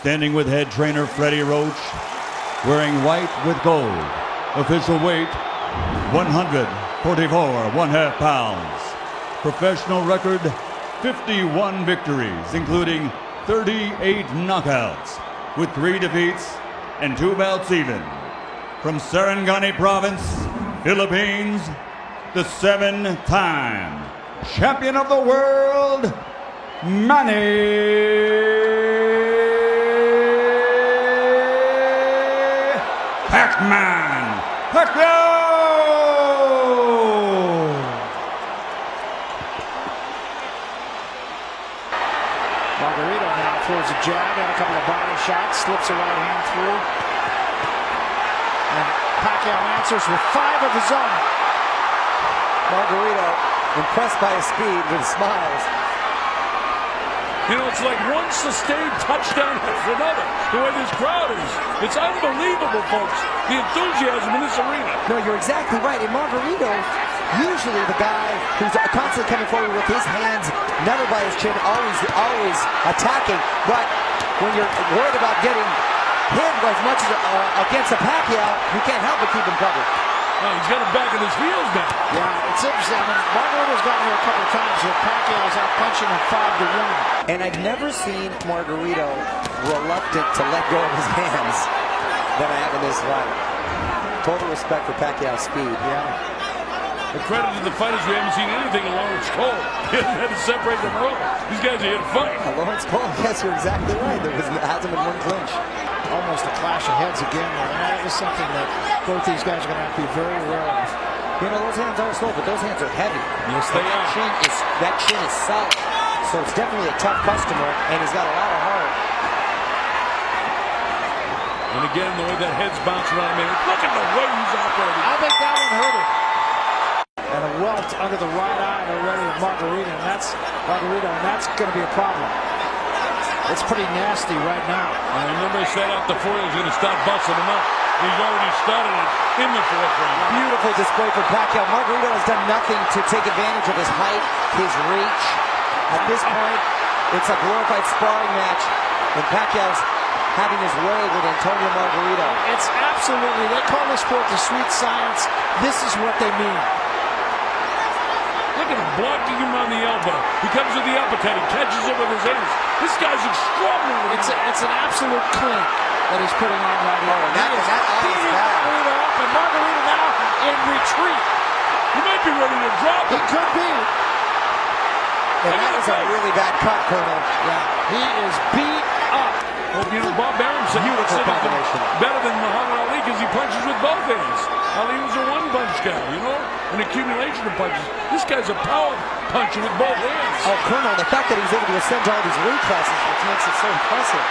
Standing with head trainer Freddie Roach, wearing white with gold. Official weight, 144 1/2 pounds. Professional record, 51 victories, including 38 knockouts, with 3 defeats and 2 bouts even. From Sarangani Province, Philippines, the 7-time champion of the world, Manny Pac-Man Pacquiao! Margarito now throws a jab and a couple of body shots, slips a right hand through. And Pacquiao answers with 5 of his own. Margarito impressed by his speed with smiles. You know, it's like one sustained touchdown after another, the way this crowd is. It's unbelievable, folks, the enthusiasm in this arena. No, you're exactly right. And Margarito, usually the guy who's constantly coming forward with his hands, never by his chin, always attacking. But when you're worried about getting hit as much as against a Pacquiao, you can't help but keep him covered. Oh, he's got him back in his heels now. Yeah, it's interesting. I mean, Margarito's gotten here a couple of times where Pacquiao's out punching him 5-1. And I've never seen Margarito reluctant to let go of his hands than I have in this fight. Total respect for Pacquiao's speed. Yeah. The credit to the fighters, we haven't seen anything in Lawrence Cole. He hasn't had to separate them at all. These guys are here to fight. Lawrence Cole, yes, you're exactly right. Hasn't been one clinch. Almost a clash of heads again there. And that is something that both these guys are going to have to be very aware of. You know, those hands are slow, but those hands are heavy. Yes, they are. That chin is solid. So it's definitely a tough customer, and he's got a lot of heart. And again, the way that head's bouncing around, man. Look at the way he's operating. I think that one hurt him. And a welt under the right eye already of Margarito, and that's going to be a problem. It's pretty nasty right now. And remember, I said out the 4, he was going to start busting him up. He's already started it in the 4th round. Beautiful display for Pacquiao. Margarito has done nothing to take advantage of his height, his reach. At this point, it's a glorified sparring match, and Pacquiao's having his way with Antonio Margarito. It's absolutely, they call this sport the sweet science. This is what they mean. Look at him blocking him on the elbow. He comes with the uppercut. He catches it with his hands. This guy's extraordinary. It's an absolute clean that he's putting on right here. That is beating bad. Margarito up, and Margarito now in retreat. He might be ready to drop He him. could be. And that is a really bad cut, Colonel. Yeah, he is beat up. Well, you know, Bob Arum said Beautiful he's combination. better than Muhammad Ali because he punches with both hands. Ali was a one-punch guy, you know, an accumulation of punches. This guy's a power puncher with both hands. Oh, Colonel, the fact that he's able to ascend to all these weight classes, which makes it so impressive.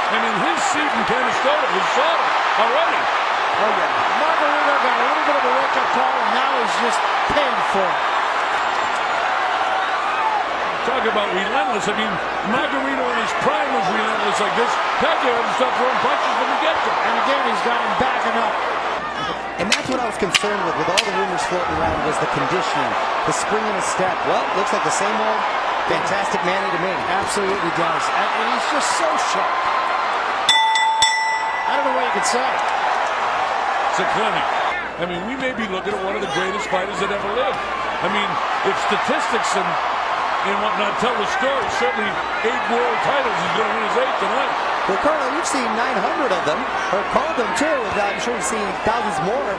I mean, his seat in Canastota is solid already. Oh, yeah. Margarito got a little bit of a wake-up call, and now he's just paying for it. Talk about relentless. I mean, Margarito in his prime was relentless like this. Pacquiao had to stop throwing punches from the get-go. And again, he's got him backing up. And that's what I was concerned with all the rumors floating around, was the conditioning, the spring in his step. Well, looks like the same old fantastic Manny to me. Absolutely does. And he's just so sharp. I don't know what you could say. It's a clinic. I mean, we may be looking at one of the greatest fighters that ever lived. I mean, if statistics and whatnot tell the story, certainly 8 world titles. He's going to win his 8th tonight. Well, Colonel, you've seen 900 of them, or called them too. I'm sure you've seen thousands more.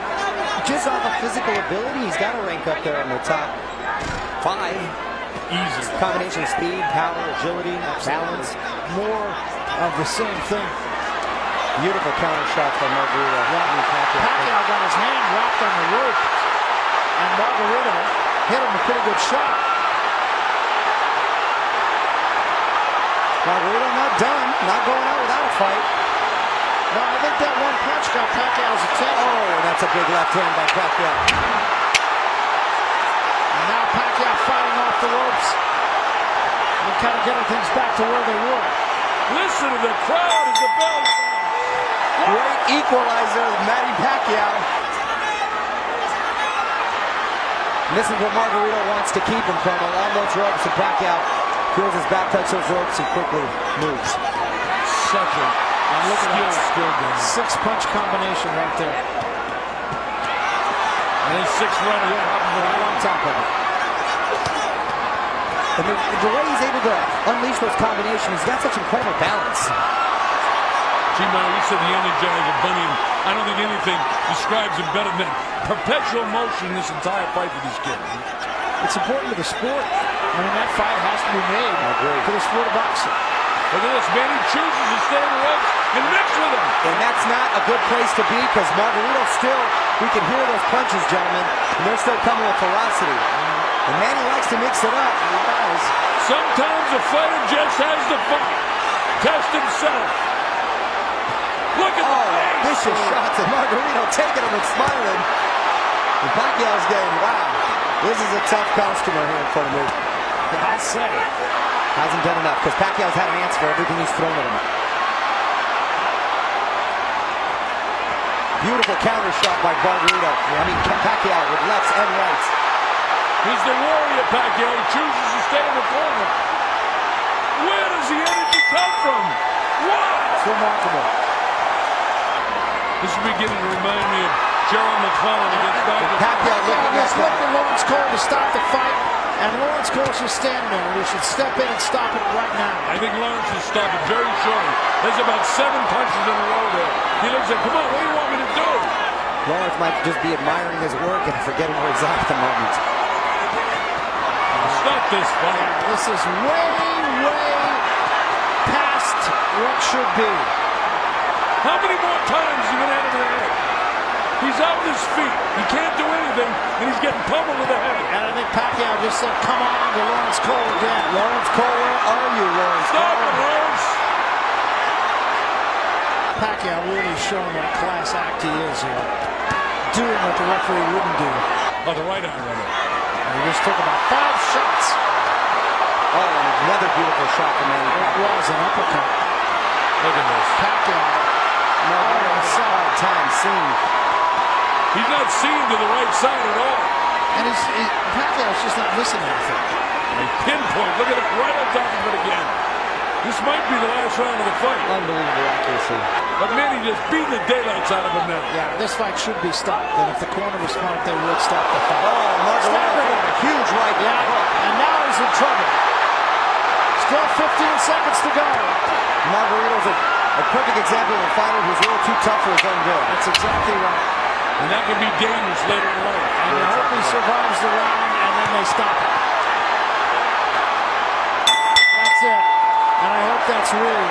Just off of physical ability, he's got to rank up there in the top 5. Easy. Combination of speed, power, agility, balance. More of the same thing. Beautiful counter shot from Margarito. Pacquiao got his hand wrapped on the rope, and Margarito hit him a pretty good shot. Margarito not done, not going out without a fight. No, I think that one punch got Pacquiao's attention. Oh, that's a big left hand by Pacquiao. And now Pacquiao fighting off the ropes and kind of getting things back to where they were. Listen to the crowd as the bell sounds. Great equalizer, Manny Pacquiao. And this is what Margarito wants to keep him, Colonel, on those ropes, and Pacquiao Feels his back touch those ropes and quickly moves. Such a And look at that skill game. six-punch combination right there. And his sixth run Right on top of it. And the way he's able to unleash those combinations, he's got such incredible balance. G-Man, you said the Energizer Bunny, and I don't think anything describes him better than perpetual motion this entire fight for this kid. It's important to the sport. I mean, that fight has to be made for the sport of boxing. Look at this, man, he chooses to stay in the ropes and mix with him. And that's not a good place to be because Margarito still, we can hear those punches, gentlemen, and they're still coming with velocity. And Manny likes to mix it up. He does. Sometimes a fighter just has to fight. Test himself. Look at the face. Vicious shots and Margarito taking them and smiling. And Pacquiao's getting, wow, this is a tough customer here in front of me. I'll say. Hasn't done enough because Pacquiao's had an answer for everything he's thrown at him. Beautiful counter shot by Margarito. I mean, Pacquiao with lefts and rights. He's the warrior, Pacquiao. He chooses to stay in the corner. Where does the energy come from? What? It's remarkable. This is beginning to remind me of Gerald McClellan against Dr. Pacquiao looking Just at looked at Lawrence Cole to stop the fight, and Lawrence Cole should stand there. We should step in and stop it right now. I think Lawrence should stop it very shortly. There's about 7 punches in a row there. He looks like, come on, what do you want me to do? Lawrence might just be admiring his work and forgetting where he's at the moment. Stop this fight. This is way past what should be. How many more times is he going to hit him in the head? He's out on his feet. He can't do anything, and he's getting pummeled with the head. And I think Pacquiao just said, come on to Lawrence Cole again. Lawrence Cole, where are you, Lawrence Stop Cole? it, Lawrence. Pacquiao really showing what a class act he is here. Doing what the referee wouldn't do. Oh, the right arm runner. And he just took about 5 shots. Oh, and another beautiful shot from Manny. It was an uppercut. Look at this. Pacquiao. Hard time seeing. He's not seeing to the right side at all. And Pacquiao's just not listening to anything. A pinpoint. Look at it right on top of it again. This might be the last round of the fight. Unbelievable accuracy. But Manny just beating the daylights out of him now. Yeah, this fight should be stopped. And if the corner was smart, they would stop the fight. Oh, Margarito, a huge right Yeah, hook. and now he's in trouble. Still 15 seconds to go. Margarito's a perfect example of a fighter who's a little too tough for his own good. That's exactly right. And that can be dangerous later in life. And you hope he survives the round, and then they stop it. That's it. And I hope that's real.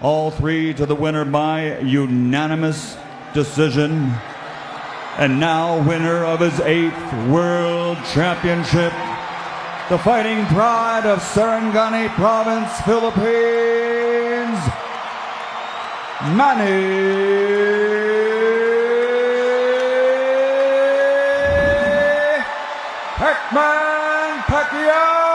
All 3 to the winner by unanimous decision. And now winner of his 8th World Championship, the fighting pride of Sarangani Province, Philippines, Manny Pacquiao.